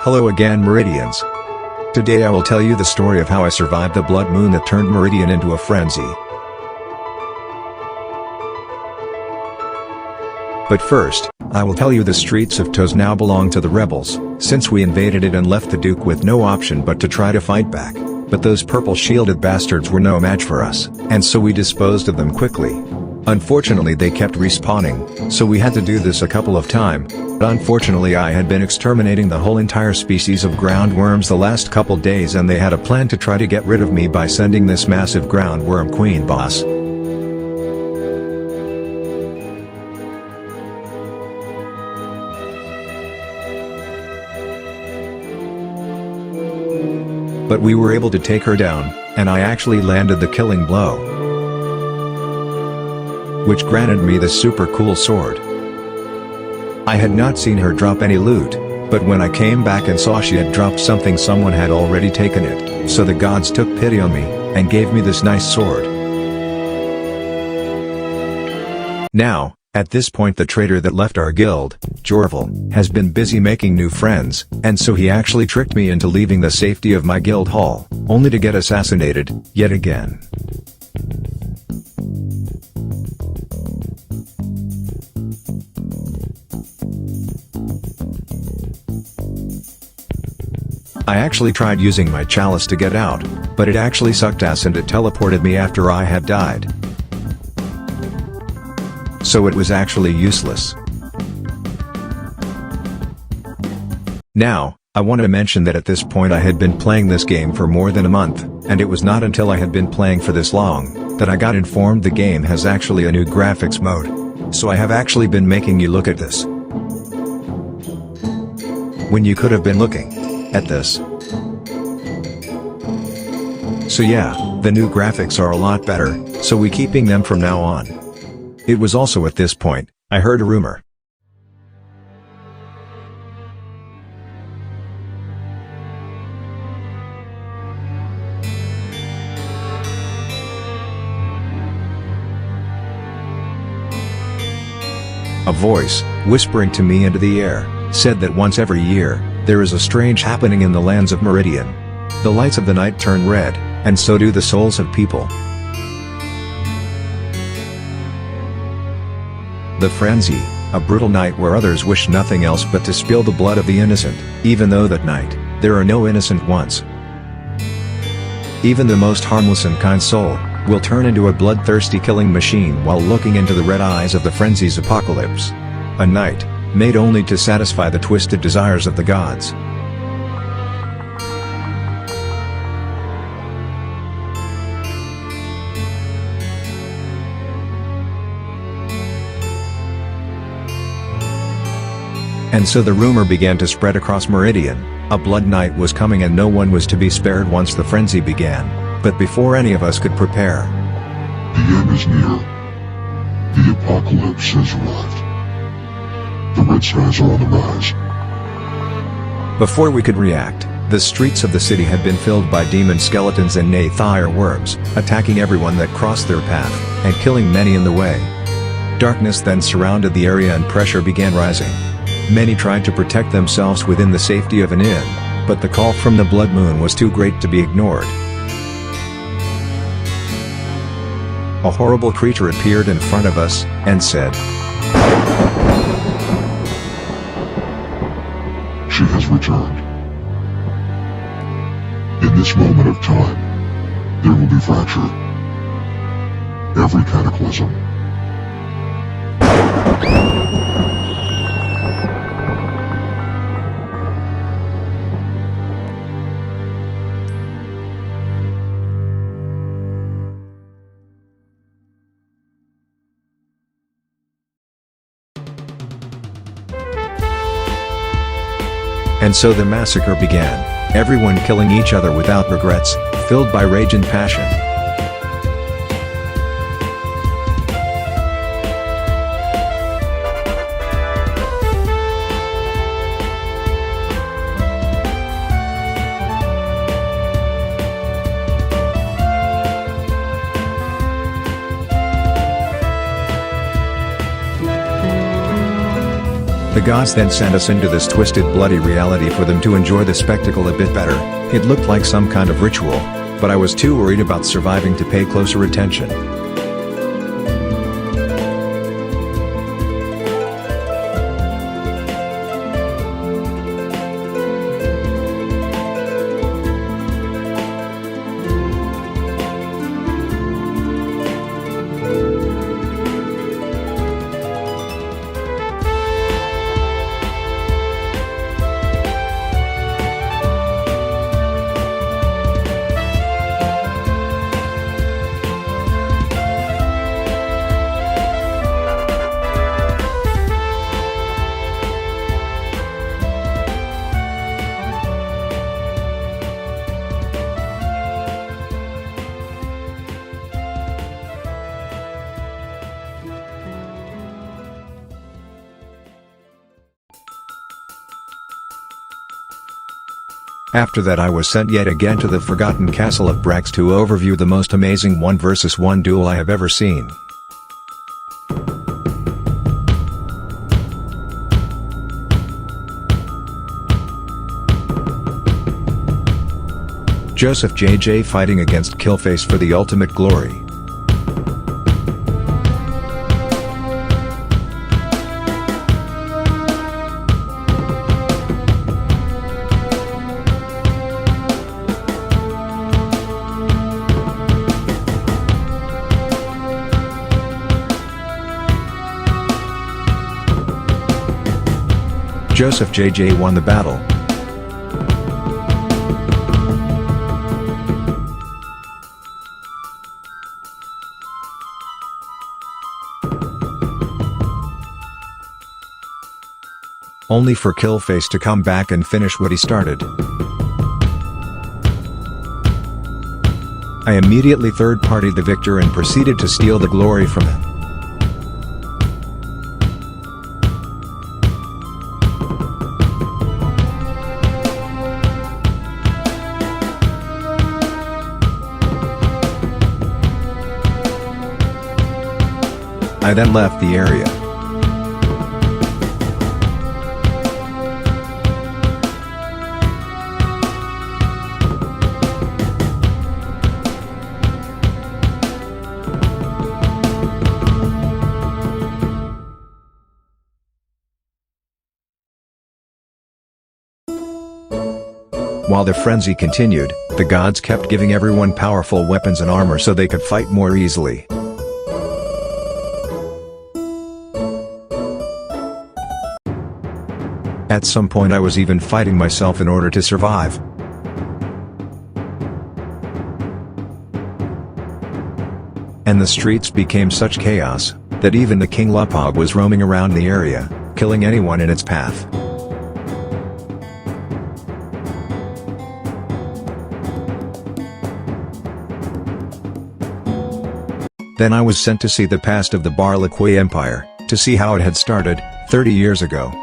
Hello again, Meridians. Today I will tell you the story of how I survived the blood moon that turned Meridian into a frenzy. But first, I will tell you the streets of Toz now belong to the rebels, since we invaded it and left the Duke with no option but to try to fight back. But those purple-shielded bastards were no match for us, and so we disposed of them quickly. Unfortunately they kept respawning, so we had to do this a couple of times. But unfortunately I had been exterminating the whole entire species of ground worms the last couple days, and they had a plan to try to get rid of me by sending this massive ground worm queen boss. But we were able to take her down, and I actually landed the killing blow, which granted me the super cool sword. I had not seen her drop any loot, but when I came back and saw she had dropped something, someone had already taken it, so the gods took pity on me, and gave me this nice sword. Now, at this point the traitor that left our guild, Jorval, has been busy making new friends, and so he actually tricked me into leaving the safety of my guild hall, only to get assassinated, yet again. I actually tried using my chalice to get out, but it actually sucked ass and it teleported me after I had died. So it was actually useless. Now, I want to mention that at this point I had been playing this game for more than a month, and it was not until I had been playing for this long that I got informed the game has actually a new graphics mode. So I have actually been making you look at this, when you could have been looking at this. So yeah, the new graphics are a lot better, so we keeping them from now on. It was also at this point, I heard a rumor. A voice, whispering to me into the air, said that once every year, there is a strange happening in the lands of Meridian. The lights of the night turn red, and so do the souls of people. The frenzy, a brutal night where others wish nothing else but to spill the blood of the innocent, even though that night, there are no innocent ones. Even the most harmless and kind soul, will turn into a bloodthirsty killing machine while looking into the red eyes of the frenzy's apocalypse. A night, made only to satisfy the twisted desires of the gods. And so the rumor began to spread across Meridian, a blood night was coming and no one was to be spared once the frenzy began. But before any of us could prepare, the end is near. The apocalypse has arrived. The red skies are on the rise. Before we could react, the streets of the city had been filled by demon skeletons and fire worms, attacking everyone that crossed their path, and killing many in the way. Darkness then surrounded the area and pressure began rising. Many tried to protect themselves within the safety of an inn, but the call from the blood moon was too great to be ignored. A horrible creature appeared in front of us, and said, "She has returned. In this moment of time, there will be fracture. Every cataclysm. And so the massacre began, everyone killing each other without regrets, filled by rage and passion. The gods then sent us into this twisted bloody reality for them to enjoy the spectacle a bit better. It looked like some kind of ritual, but I was too worried about surviving to pay closer attention. After that I was sent yet again to the forgotten castle of Brax to overview the most amazing 1 versus 1 duel I have ever seen. Joseph JJ fighting against Killface for the ultimate glory. Joseph JJ won the battle. Only for Killface to come back and finish what he started. I immediately third-partied the victor and proceeded to steal the glory from him. I then left the area. While the frenzy continued, the gods kept giving everyone powerful weapons and armor so they could fight more easily. At some point I was even fighting myself in order to survive. And the streets became such chaos, that even the King Lupog was roaming around the area, killing anyone in its path. Then I was sent to see the past of the Barlaqui Empire, to see how it had started, 30 years ago.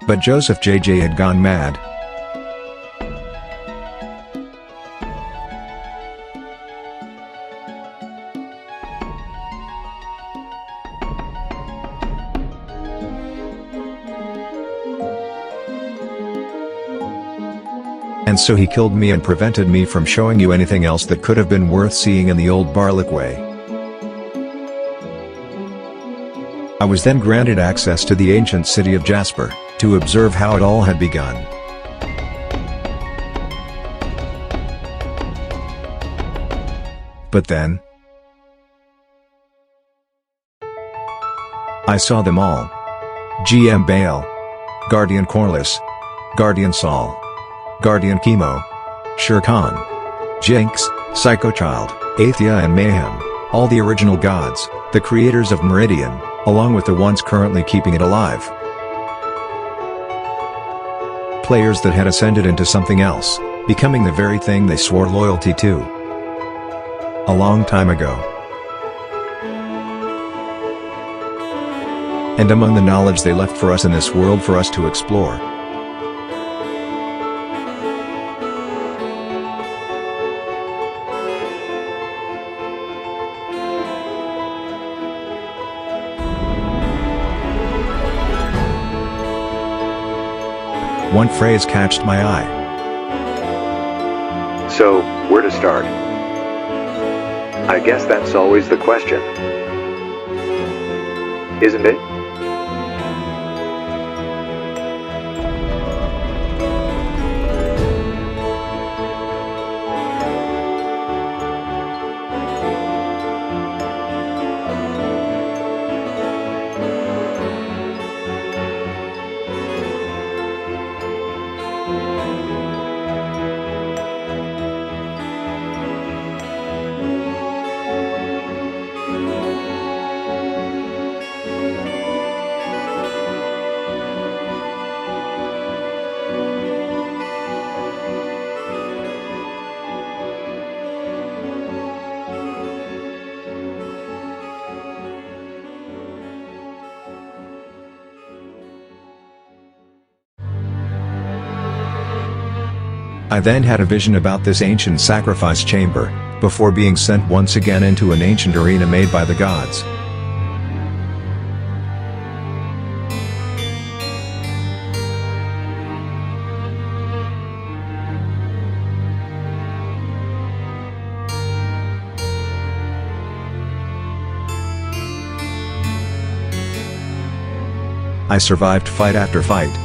But Joseph JJ had gone mad. And so he killed me and prevented me from showing you anything else that could have been worth seeing in the old Barlaqui. I was then granted access to the ancient city of Jasper, to observe how it all had begun. But then, I saw them all. GM Baal, Guardian Corliss, Guardian Saul, Guardian Chemo, Shere Khan, Jinx, Psychochild, Athia and Mayhem, all the original gods, the creators of Meridian, along with the ones currently keeping it alive. Players that had ascended into something else, becoming the very thing they swore loyalty to. A long time ago. and among the knowledge they left for us in this world for us to explore. One phrase catched my eye. So, where to start? I guess that's always the question. Isn't it? I then had a vision about this ancient sacrifice chamber, before being sent once again into an ancient arena made by the gods. I survived fight after fight.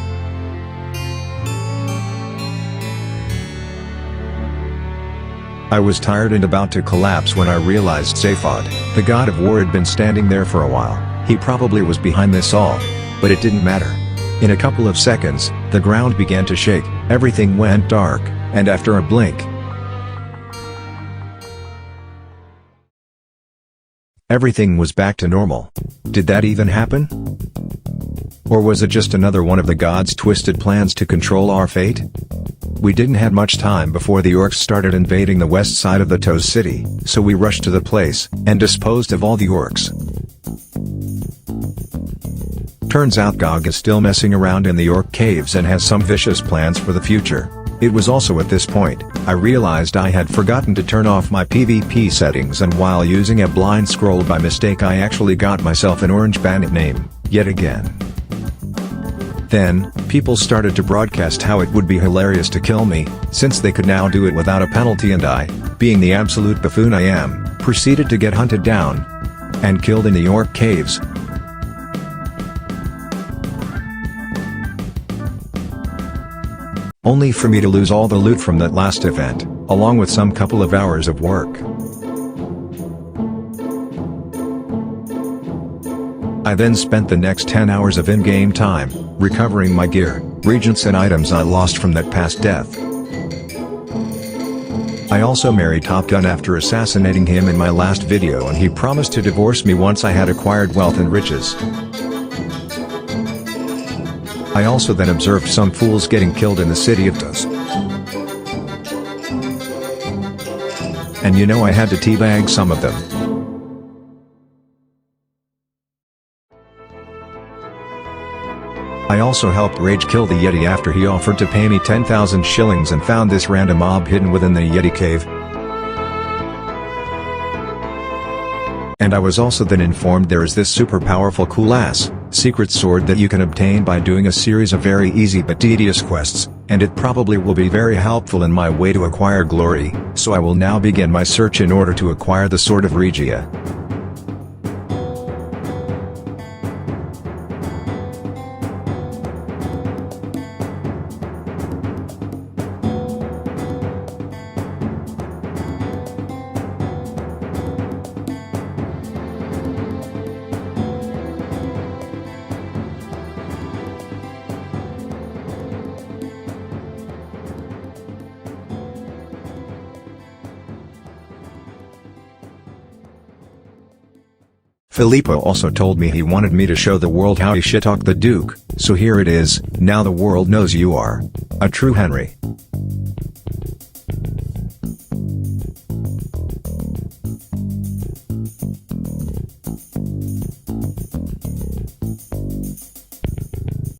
I was tired and about to collapse when I realized Zaphod, the god of war, had been standing there for a while. He probably was behind this all. But it didn't matter. In a couple of seconds, the ground began to shake, everything went dark, and after a blink, everything was back to normal. Did that even happen? Or was it just another one of the gods' twisted plans to control our fate? We didn't have much time before the orcs started invading the west side of the Toes city, so we rushed to the place, and disposed of all the orcs. Turns out Gog is still messing around in the orc caves and has some vicious plans for the future. It was also at this point, I realized I had forgotten to turn off my PvP settings, and while using a blind scroll by mistake I actually got myself an orange bandit name, yet again. Then, people started to broadcast how it would be hilarious to kill me, since they could now do it without a penalty, and I, being the absolute buffoon I am, proceeded to get hunted down and killed in the orc caves. Only for me to lose all the loot from that last event, along with some couple of hours of work. I then spent the next 10 hours of in-game time, recovering my gear, regents and items I lost from that past death. I also married Top Gun after assassinating him in my last video, and he promised to divorce me once I had acquired wealth and riches. I also then observed some fools getting killed in the city of Toes. And you know I had to teabag some of them. I also helped Rage kill the Yeti after he offered to pay me 10,000 shillings and found this random mob hidden within the Yeti cave. And I was also then informed there is this super powerful cool-ass secret sword that you can obtain by doing a series of very easy but tedious quests, and it probably will be very helpful in my way to acquire glory, so I will now begin my search in order to acquire the Sword of Rijia. Filippo also told me he wanted me to show the world how he shit-talked the Duke, so here it is. Now the world knows you are a true Henry.